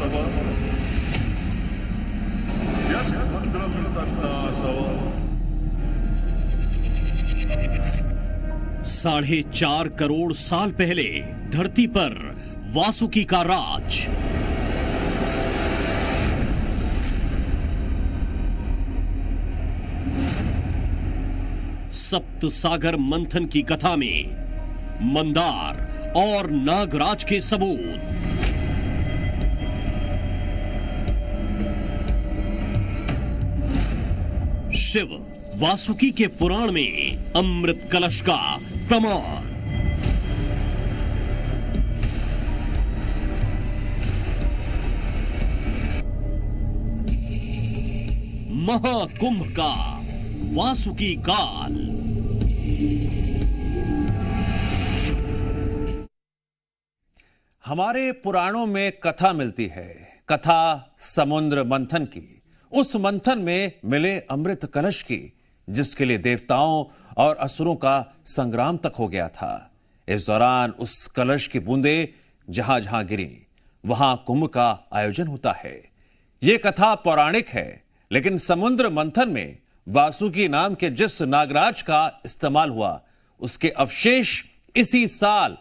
असावा, यात भद्रवृत्तांना असावा। 4.5 करोड़ साल पहले धरती पर वासुकी का राज। सप्त सागर मंथन की कथा में मंदार और नागराज के सबूत। शिव वासुकी के पुराण में अमृत कलश का प्रमाण। महाकुंभ का वासुकी काल। हमारे पुराणों में कथा मिलती है, कथा समुद्र मंथन की। उस मंथन में मिले अमृत कलश की, जिसके लिए देवताओं और असुरों का संग्राम तक हो गया था। इस दौरान उस कलश की बूंदें जहां जहां गिरी, वहां कुंभ का आयोजन होता है। यह कथा पौराणिक है, लेकिन समुद्र मंथन में वासुकी नाम के जिस नागराज का इस्तेमाल हुआ, उसके अवशेष इसी साल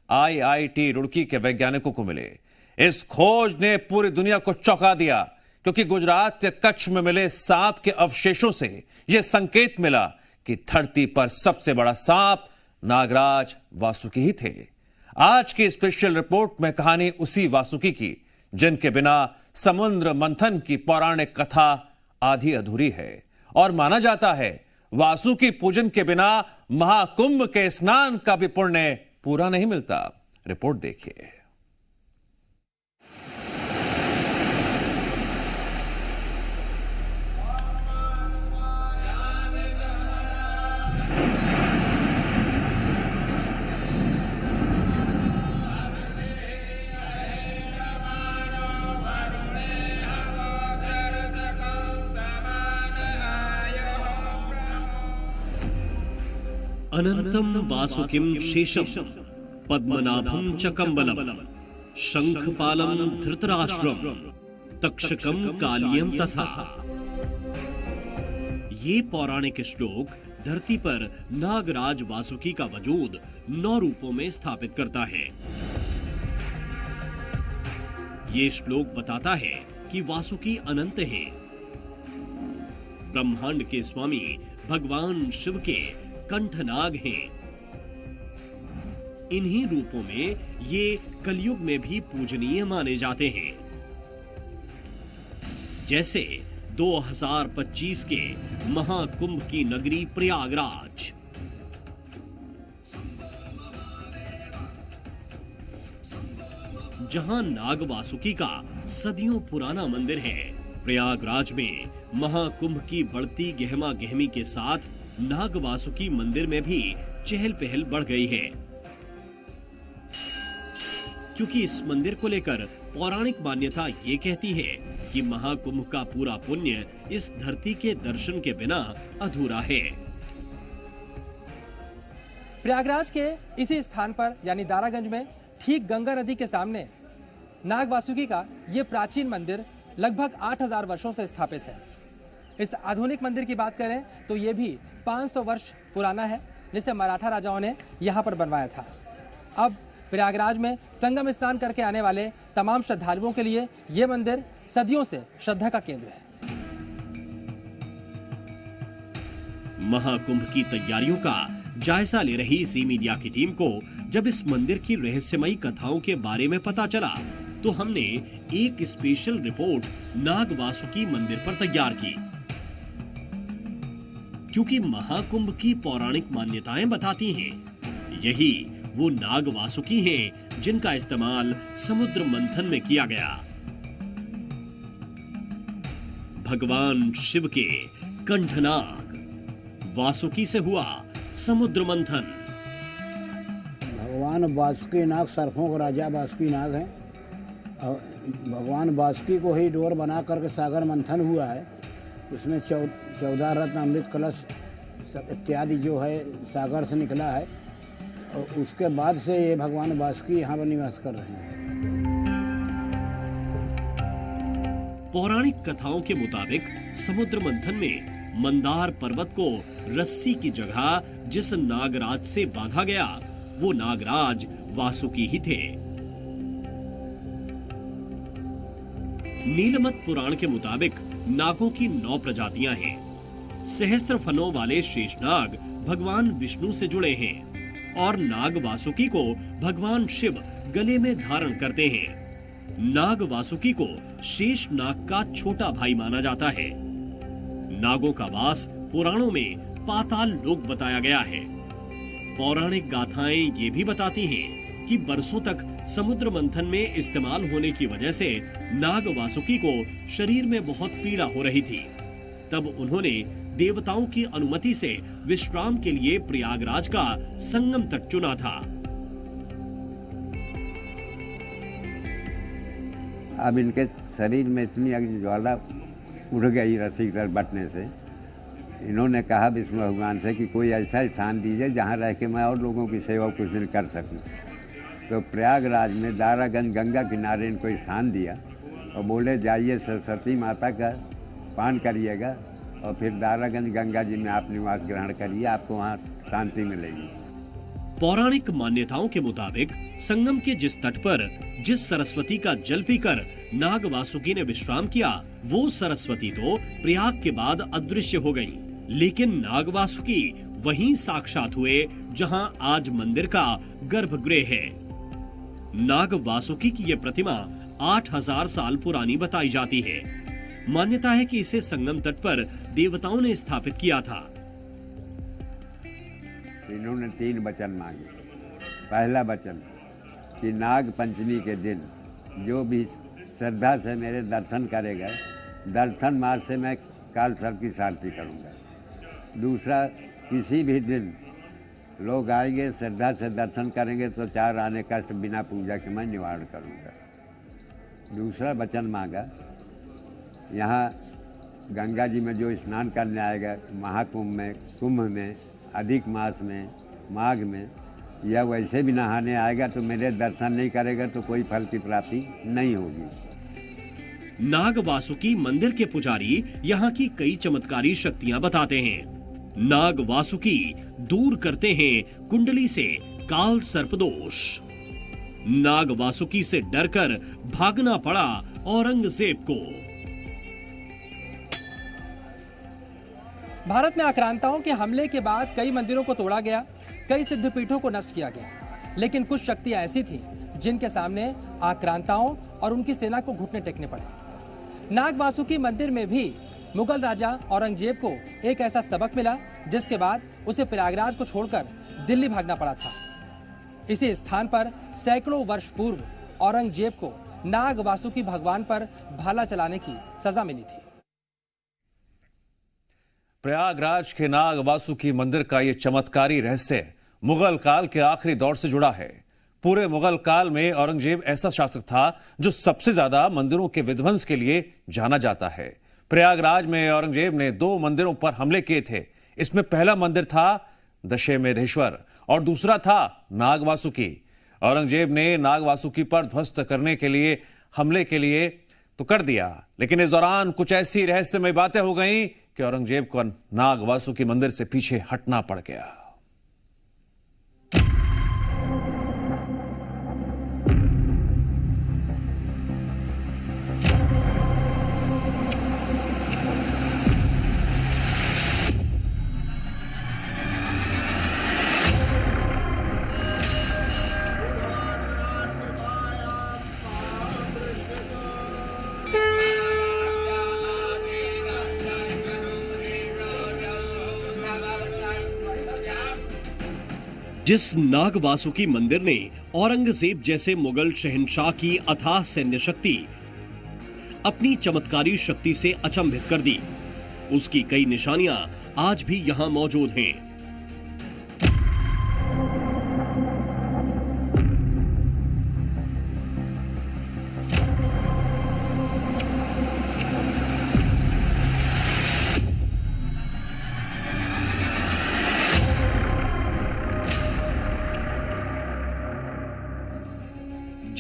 IIT रुड़की के वैज्ञानिकों को मिले। इस खोज ने पूरी दुनिया को चौंका दिया, क्योंकि गुजरात के कच्छ में मिले सांप के अवशेषों से यह संकेत मिला कि धरती पर सबसे बड़ा सांप नागराज वासुकी ही थे। आज की स्पेशल रिपोर्ट में कहानी उसी वासुकी की, जिनके बिना समुद्र मंथन की पौराणिक कथा आधी अधूरी है। और माना जाता है वासुकी पूजन के बिना महाकुंभ के स्नान का भी पुण्य पूरा नहीं मिलता। रिपोर्ट देखिए। अनंतम वासुकिम शेषम पद्मनाभम च कम्बलम शंखपालम धृतराष्ट्रम तक्षकम कालियम तथा। ये पौराणिक श्लोक धरती पर नागराज वासुकी का वजूद 9 रूपों में स्थापित करता है। ये श्लोक बताता है कि वासुकी अनंत हैं। ब्रह्मांड के स्वामी भगवान शिव के कंठनाग हैं। इन्हीं रूपों में ये कलयुग में भी पूजनीय माने जाते हैं। जैसे 2025 के महाकुंभ की नगरी प्रयागराज। जहां नाग वासुकी का सदियों पुराना मंदिर है, प्रयागराज में महाकुंभ की बढ़ती गहमा गहमी के साथ नाग वासुकी मंदिर में भी चहल पहल बढ़ गई है, क्योंकि इस मंदिर को लेकर पौराणिक मान्यता ये कहती है कि महाकुंभ का पूरा पुण्य इस धरती के दर्शन के बिना अधूरा है। प्रयागराज के इसी स्थान पर यानी दारागंज में ठीक गंगा नदी के सामने नाग वासुकी का ये प्राचीन मंदिर लगभग 8000 वर्षों से स्थापित है। इस आधुनिक मंदिर की बात करें तो ये भी 500 वर्ष पुराना है, जिसे मराठा राजाओं ने यहाँ पर बनवाया था। अब प्रयागराज में संगम स्नान करके आने वाले तमाम श्रद्धालुओं के लिए ये मंदिर सदियों से श्रद्धा का केंद्र है। महाकुंभ की तैयारियों का जायजा ले रही ज़ी मीडिया की टीम को जब इस मंदिर की रहस्यमयी कथाओं के बारे में पता चला, तो हमने एक स्पेशल रिपोर्ट नाग वासुकी मंदिर पर तैयार की। क्योंकि महाकुंभ की पौराणिक मान्यताएं बताती हैं, यही वो नाग वासुकी हैं जिनका इस्तेमाल समुद्र मंथन में किया गया। भगवान शिव के कंठनाग वासुकी से हुआ समुद्र मंथन। भगवान वासुकी नाग सर्पों का राजा वासुकी नाग है। और भगवान वासुकी को ही डोर बना करके सागर मंथन हुआ है। उसमें 14 रत्न अमृत कलश इत्यादि जो है सागर से निकला है, और उसके बाद से ये भगवान वासुकी यहाँ पर निवास कर रहे हैं। पौराणिक कथाओं के मुताबिक समुद्र मंथन में मंदार पर्वत को रस्सी की जगह जिस नागराज से बांधा गया, वो नागराज वासुकी ही थे। नीलमत पुराण के मुताबिक नागों की 9 प्रजातियां हैं। सहस्त्र फनों वाले शेषनाग भगवान विष्णु से जुड़े हैं और नाग वासुकी को भगवान शिव गले में धारण करते हैं। नाग वासुकी को शेष नाग का छोटा भाई माना जाता है। नागों का वास पुराणों में पाताल लोक बताया गया है। पौराणिक गाथाएं ये भी बताती हैं कि बरसों तक समुद्र मंथन में इस्तेमाल होने की वजह से नाग वासुकी को शरीर में बहुत पीड़ा हो रही थी। तब उन्होंने देवताओं की अनुमति से विश्राम के लिए प्रयागराज का संगम तट चुना था। अब इनके शरीर में इतनी अग्नि ज्वाला उड़ गई रस्सी तर बटने से, इन्होंने कहा विष्णु भगवान से कि कोई ऐसा स्थान दीजिए जहाँ रह के मैं और लोगों की सेवा कुछ दिन कर सकूं। तो प्रयागराज में दारागंज गंगा किनारे इनको स्थान दिया और बोले जाइए सरस्वती माता का पान करिएगा और फिर दारागंज गंगा जी में आप निवास ग्रहण करिए, आपको वहाँ शांति मिलेगी। पौराणिक मान्यताओं के मुताबिक संगम के जिस तट पर जिस सरस्वती का जल पीकर नाग वासुकी ने विश्राम किया, वो सरस्वती तो प्रयाग के बाद अदृश्य हो गईं। लेकिन नाग वासुकी वहीं साक्षात हुए जहां आज मंदिर का गर्भगृह है। नाग वासुकी की ये प्रतिमा 8000 साल पुरानी बताई जाती है। मान्यता है कि इसे संगम तट पर देवताओं ने स्थापित किया था। इन्होंने 3 वचन मांगे। पहला वचन कि नाग पंचमी के दिन जो भी श्रद्धा से मेरे दर्शन करेगा, दर्शन मार्ग से मैं काल सर्प की शांति करूंगा। दूसरा, किसी भी दिन लोग आएंगे श्रद्धा से दर्शन करेंगे तो 4 आने कष्ट बिना पूजा के मैं निवारण करूंगा। दूसरा वचन मांगा, यहाँ गंगा जी में जो स्नान करने आएगा महाकुंभ में, कुंभ में, अधिक मास में, माघ में, या वैसे भी नहाने आएगा तो मेरे दर्शन नहीं करेगा तो कोई फल की प्राप्ति नहीं होगी। नाग वासुकी मंदिर के पुजारी यहाँ की कई चमत्कारी शक्तियां बताते हैं। नाग वासुकी दूर करते हैं कुंडली से काल सर्पदोष। नाग वासुकी से डरकर भागना पड़ा औरंगजेब को। भारत में आक्रांताओं के हमले के बाद कई मंदिरों को तोड़ा गया, कई सिद्धपीठों को नष्ट किया गया, लेकिन कुछ शक्तियां ऐसी थीं जिनके सामने आक्रांताओं और उनकी सेना को घुटने टेकने पड़े। नाग वासुकी मंदिर में भी मुगल राजा औरंगजेब को एक ऐसा सबक मिला जिसके बाद उसे प्रयागराज को छोड़कर दिल्ली भागना पड़ा था। इसी स्थान पर सैकड़ों वर्ष पूर्व औरंगजेब को नाग वासुकी भगवान पर भाला चलाने की सजा मिली थी। प्रयागराज के नाग वासुकी मंदिर का यह चमत्कारी रहस्य मुगल काल के आखिरी दौर से जुड़ा है। पूरे मुगल काल में औरंगजेब ऐसा शासक था जो सबसे ज्यादा मंदिरों के विध्वंस के लिए जाना जाता है। प्रयागराज में औरंगजेब ने 2 मंदिरों पर हमले किए थे। इसमें पहला मंदिर था दशमेधेश्वर और दूसरा था नाग वासुकी। औरंगजेब ने नाग वासुकी पर ध्वस्त करने के लिए हमले के लिए तो कर दिया, लेकिन इस दौरान कुछ ऐसी रहस्यमय बातें हो गईं कि औरंगजेब को नाग वासुकी मंदिर से पीछे हटना पड़ गया। जिस नाग वासुकी मंदिर ने औरंगजेब जैसे मुगल शहंशाह की अथाह सैन्य शक्ति अपनी चमत्कारी शक्ति से अचंभित कर दी, उसकी कई निशानियां आज भी यहां मौजूद हैं।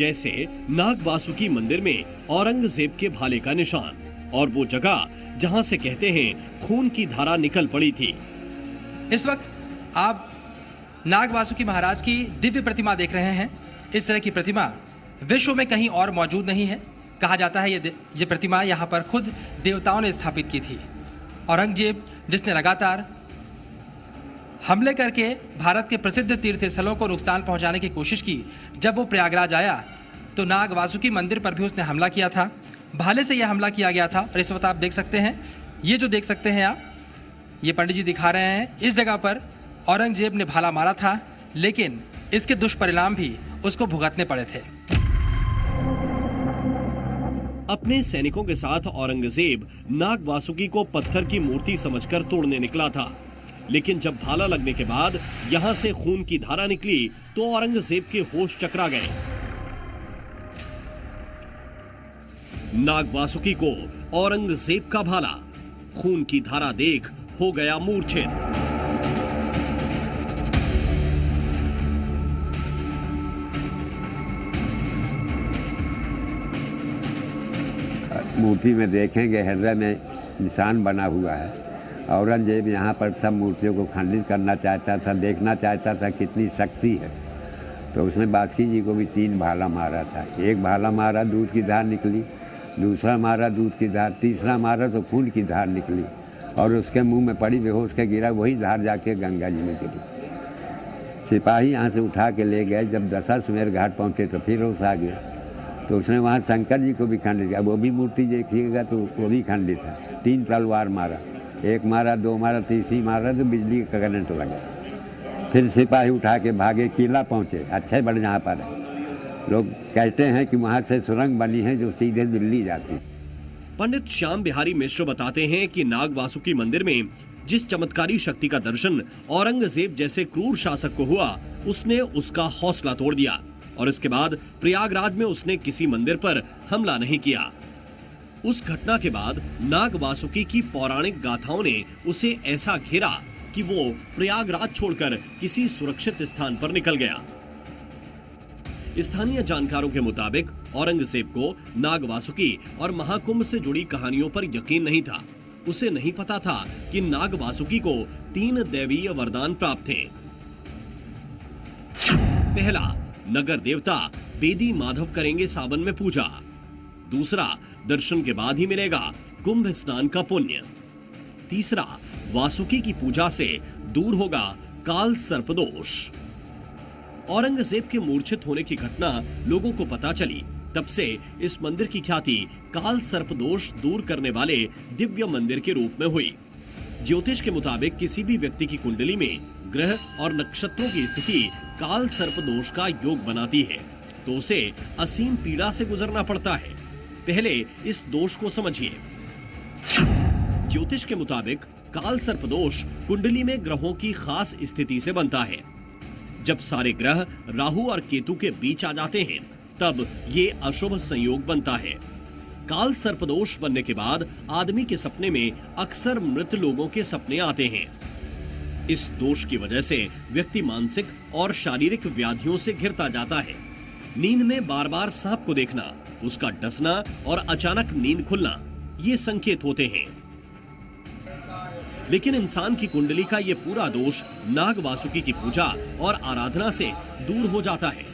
जैसे नाग वासुकी मंदिर में औरंगजेब के भाले का निशान और वो जगह जहां से कहते हैं खून की धारा निकल पड़ी थी। इस वक्त आप नाग वासुकी महाराज की दिव्य प्रतिमा देख रहे हैं। इस तरह की प्रतिमा विश्व में कहीं और मौजूद नहीं है। कहा जाता है ये प्रतिमा यहाँ पर खुद देवताओं ने स्थापित की थी। औरंगजेब जिसने लगातार हमले करके भारत के प्रसिद्ध तीर्थ स्थलों को नुकसान पहुंचाने की कोशिश की, जब वो प्रयागराज आया तो नाग वासुकी मंदिर पर भी उसने हमला किया था। भाले से यह हमला किया गया था और इस वक्त आप देख सकते हैं, ये जो देख सकते हैं आप, ये पंडित जी दिखा रहे हैं, इस जगह पर औरंगजेब ने भाला मारा था, लेकिन इसके दुष्परिणाम भी उसको भुगतने पड़े थे। अपने सैनिकों के साथ औरंगजेब नाग वासुकी को पत्थर की मूर्ति समझकर तोड़ने निकला था, लेकिन जब भाला लगने के बाद यहां से खून की धारा निकली तो औरंगजेब के होश चकरा गए। नाग वासुकी को औरंगजेब का भाला खून की धारा देख हो गया मूर्छित। मूर्ति में देखेंगे हृदय में निशान बना हुआ है। औरंगजेब यहाँ पर सब मूर्तियों को खंडित करना चाहता था, देखना चाहता था कितनी शक्ति है, तो उसने बासुकी जी को भी 3 भाला मारा था। एक भाला मारा, दूध की धार निकली, दूसरा मारा, दूध की धार, तीसरा मारा तो खून की धार निकली और उसके मुंह में पड़ी, बेहोश के गिरा, वही धार जाके गंगा जी में गिरी। सिपाही यहाँ से उठा के ले गए। जब दशाश्वमेध घाट पहुँचे तो फिर होश आ गया, तो उसने वहाँ शंकर जी को भी खंडित किया। वो भी मूर्ति देखिएगा तो वो भी खंडित है। 3 तलवार मारा, 1 मारा, 2 मारा, तीसरी मारा तो बिजली का करंट लगा। फिर सिपाही उठा के भागे, किला पहुँचे, अच्छे बड़े जहाँ पर है। लोग कहते हैं कि वहाँ से सुरंग बनी है जो सीधे दिल्ली जाती है। पंडित श्याम बिहारी मिश्र बताते हैं कि नाग वासुकी मंदिर में जिस चमत्कारी शक्ति का दर्शन औरंगजेब जैसे क्रूर शासक को हुआ, उसने उसका हौसला तोड़ दिया और इसके बाद प्रयागराज में उसने किसी मंदिर पर हमला नहीं किया। उस घटना के बाद नाग वासुकी की पौराणिक गाथाओं ने उसे ऐसा घेरा कि वो प्रयागराज छोड़कर किसी सुरक्षित स्थान पर निकल गया। स्थानीय जानकारों के मुताबिक औरंगजेब को नाग वासुकी और महाकुंभ से जुड़ी कहानियों पर यकीन नहीं था। उसे नहीं पता था कि नाग वासुकी को 3 दैवीय वरदान प्राप्त थे। पहला, नगर देवता बेदी माधव करेंगे सावन में पूजा। दूसरा, दर्शन के बाद ही मिलेगा कुंभ स्नान का पुण्य। तीसरा, वासुकी की पूजा से दूर होगा काल सर्पदोष। औरंगजेब के मूर्छित होने की घटना लोगों को पता चली, तब से इस मंदिर की ख्याति काल सर्पदोष दूर करने वाले दिव्य मंदिर के रूप में हुई। ज्योतिष के मुताबिक किसी भी व्यक्ति की कुंडली में ग्रह और नक्षत्रों की स्थिति काल सर्पदोष का योग बनाती है, तो उसे असीम पीड़ा से गुजरना पड़ता है। पहले इस दोष को समझिए। ज्योतिष के मुताबिक काल सर्पदोष कुंडली में ग्रहों की खास स्थिति से बनता है। जब सारे ग्रह राहु और केतु के बीच आ जाते हैं, तब ये अशुभ संयोग बनता है। काल सर्पदोष बनने के बाद आदमी के सपने में अक्सर मृत लोगों के सपने आते हैं। इस दोष की वजह से व्यक्ति मानसिक और शारीरिक व्याधियों से घिरता जाता है। नींद में बार बार सांप को देखना, उसका डसना और अचानक नींद खुलना, ये संकेत होते हैं। लेकिन इंसान की कुंडली का ये पूरा दोष नाग वासुकी की पूजा और आराधना से दूर हो जाता है।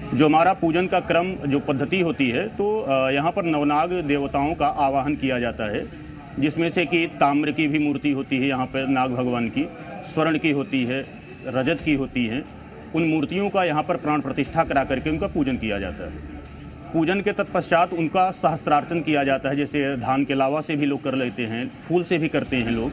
जो हमारा पूजन का क्रम, जो पद्धति होती है, तो यहाँ पर नवनाग देवताओं का आवाहन किया जाता है, जिसमें से कि ताम्र की भी मूर्ति होती है यहाँ पर नाग भगवान की, स्वर्ण की होती है, रजत की होती है। उन मूर्तियों का यहाँ पर प्राण प्रतिष्ठा करा करके उनका पूजन किया जाता है। पूजन के तत्पश्चात उनका सहस्त्रार्चन किया जाता है, जैसे धान के लावा से भी लोग कर लेते हैं, फूल से भी करते हैं लोग।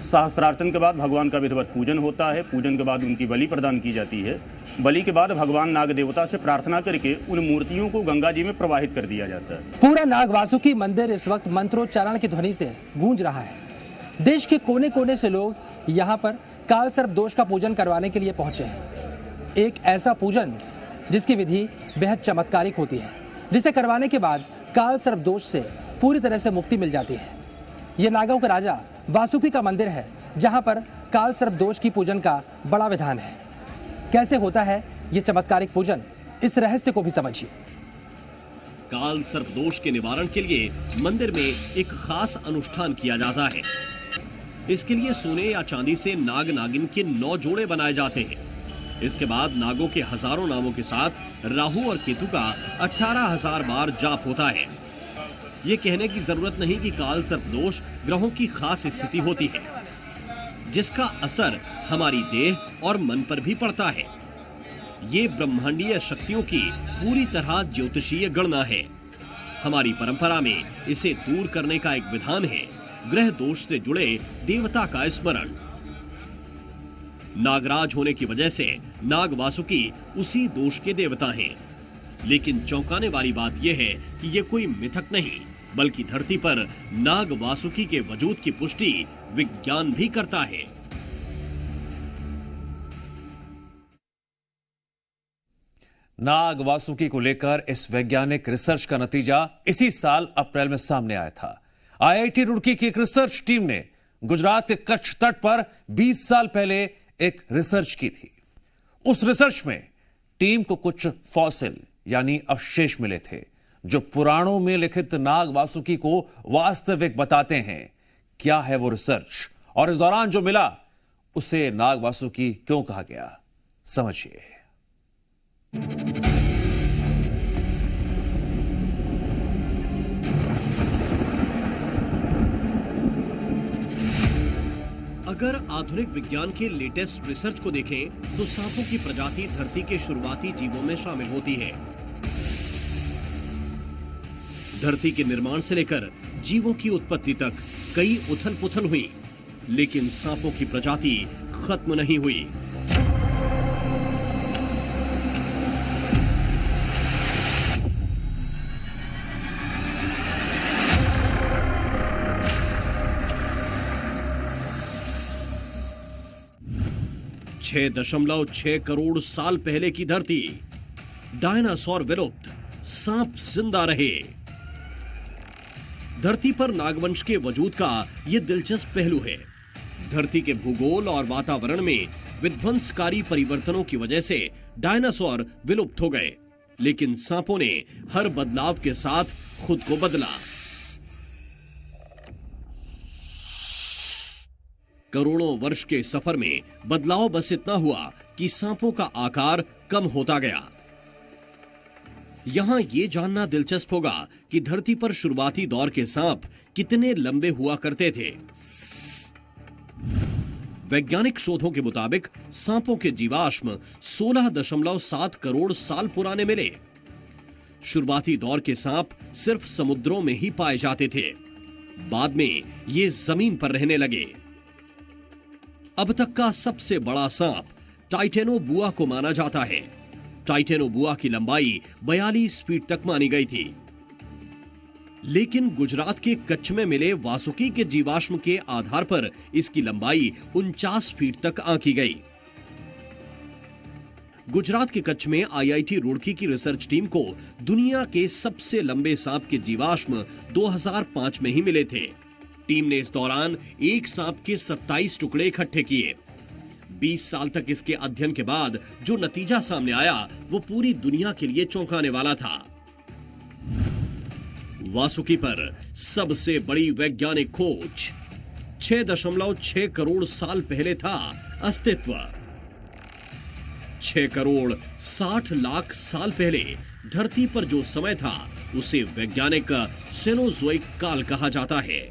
सहस्त्रार्चन के बाद भगवान का विधिवत पूजन होता है। पूजन के बाद उनकी बलि प्रदान की जाती है। बलि के बाद भगवान नाग देवता से प्रार्थना करके उन मूर्तियों को गंगा जी में प्रवाहित कर दिया जाता है। पूरा नाग वासुकी मंदिर इस वक्त मंत्रोच्चारण की ध्वनि से गूंज रहा है। देश के कोने कोने से लोग यहाँ पर काल सर्प दोष का पूजन करवाने के लिए पहुंचे हैं। एक ऐसा पूजन जिसकी विधि बेहद चमत्कारिक होती है, जिसे करवाने के बाद काल सर्प दोष से पूरी तरह से मुक्ति मिल जाती है। ये नागों का राजा वासुकी का मंदिर है, जहाँ पर काल सर्प दोष की पूजन का बड़ा विधान है। कैसे होता है ये चमत्कारिक पूजन, इस रहस्य को भी समझिए। काल सर्प दोष के निवारण के लिए मंदिर में एक खास अनुष्ठान किया जाता है। इसके लिए सोने या चांदी से नाग नागिन के 9 जोड़े बनाए जाते हैं। इसके बाद नागों के हजारों नामों के साथ राहु और केतु का 18,000 बार जाप होता है। ये कहने की जरूरत नहीं कि काल सर्प दोष ग्रहों की खास स्थिति होती है, जिसका असर हमारी देह और मन पर भी पड़ता है। ये ब्रह्मांडीय शक्तियों की पूरी तरह ज्योतिषीय गणना है। हमारी परंपरा में इसे दूर करने का एक विधान है ग्रह दोष से जुड़े देवता का स्मरण। नागराज होने की वजह से नाग वासुकी उसी दोष के देवता हैं। लेकिन चौंकाने वाली बात यह है कि यह कोई मिथक नहीं, बल्कि धरती पर नाग वासुकी के वजूद की पुष्टि विज्ञान भी करता है। नाग वासुकी को लेकर इस वैज्ञानिक रिसर्च का नतीजा इसी साल अप्रैल में सामने आया था। आईआईटी रुड़की की एक रिसर्च टीम ने गुजरात के कच्छ तट पर 20 साल पहले एक रिसर्च की थी। उस रिसर्च में टीम को कुछ फॉसिल यानी अवशेष मिले थे जो पुराणों में लिखित नाग वासुकी को वास्तविक बताते हैं। क्या है वो रिसर्च और इस दौरान जो मिला उसे नाग वासुकी क्यों कहा गया, समझिए। अगर आधुनिक विज्ञान के लेटेस्ट रिसर्च को देखें तो सांपों की प्रजाति धरती के शुरुआती जीवों में शामिल होती है। धरती के निर्माण से लेकर जीवों की उत्पत्ति तक कई उथल पुथल हुई, लेकिन सांपों की प्रजाति खत्म नहीं हुई। छह 6.6 करोड़ साल पहले की धरती, डायनासोर विलुप्त, सांप जिंदा रहे। धरती पर नागवंश के वजूद का यह दिलचस्प पहलू है। धरती के भूगोल और वातावरण में विध्वंसकारी परिवर्तनों की वजह से डायनासोर विलुप्त हो गए, लेकिन सांपों ने हर बदलाव के साथ खुद को बदला। करोड़ों वर्ष के सफर में बदलाव बस इतना हुआ कि सांपों का आकार कम होता गया। यहां यह जानना दिलचस्प होगा कि धरती पर शुरुआती दौर के सांप कितने लंबे हुआ करते थे। वैज्ञानिक शोधों के मुताबिक सांपों के जीवाश्म 16.7 करोड़ साल पुराने मिले। शुरुआती दौर के सांप सिर्फ समुद्रों में ही पाए जाते थे, बाद में ये जमीन पर रहने लगे। अब तक का सबसे बड़ा सांप टाइटेनोबुआ को माना जाता है। टाइटेनोबुआ की लंबाई 42 फीट तक मानी गई थी, लेकिन गुजरात के कच्छ में मिले वासुकी के जीवाश्म के आधार पर इसकी लंबाई 49 फीट तक आंकी गई। गुजरात के कच्छ में आईआईटी रुड़की की रिसर्च टीम को दुनिया के सबसे लंबे सांप के जीवाश्म 2005 में ही मिले थे। टीम ने इस दौरान एक सांप के 27 टुकड़े इकट्ठे किए। 20 साल तक इसके अध्ययन के बाद जो नतीजा सामने आया वो पूरी दुनिया के लिए चौंकाने वाला था। वासुकी पर सबसे बड़ी वैज्ञानिक खोज, 6.6 करोड़ साल पहले था अस्तित्व। 6 करोड़ 60 लाख साल पहले धरती पर जो समय था उसे वैज्ञानिक सेनोजोइक काल कहा जाता है।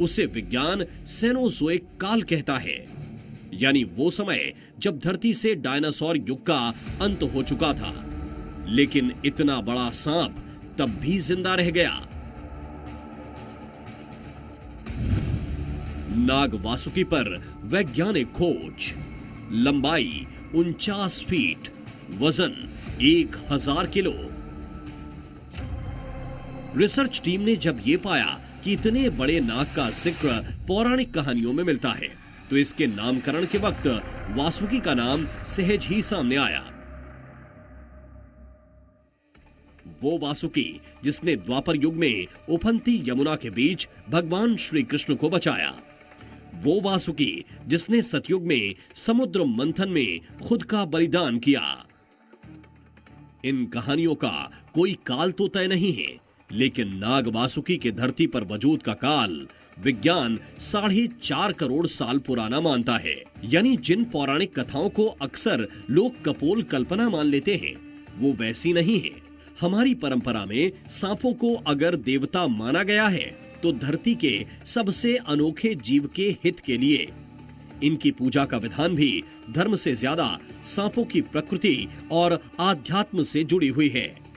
उसे विज्ञान सेनोजोइक काल कहता है, यानी वो समय जब धरती से डायनासोर युग का अंत हो चुका था, लेकिन इतना बड़ा सांप तब भी जिंदा रह गया। नाग वासुकी पर वैज्ञानिक खोज, लंबाई 49 फीट, वजन 1000 किलो। रिसर्च टीम ने जब यह पाया कि इतने बड़े नाग का जिक्र पौराणिक कहानियों में मिलता है, तो इसके नामकरण के वक्त वासुकी का नाम सहज ही सामने आया। वो वासुकी जिसने द्वापर युग में उफनती यमुना के बीच भगवान श्री कृष्ण को बचाया। वो वासुकी जिसने सतयुग में समुद्र मंथन में खुद का बलिदान किया। इन कहानियों का कोई काल तो तय नहीं है, लेकिन नाग वासुकी के धरती पर वजूद का काल विज्ञान 4.5 करोड़ साल पुराना मानता है। यानी जिन पौराणिक कथाओं को अक्सर लोग कपोल कल्पना मान लेते हैं, वो वैसी नहीं है। हमारी परंपरा में सांपों को अगर देवता माना गया है, तो धरती के सबसे अनोखे जीव के हित के लिए। इनकी पूजा का विधान भी धर्म से ज्यादा सांपों की प्रकृति और आध्यात्म से जुड़ी हुई है।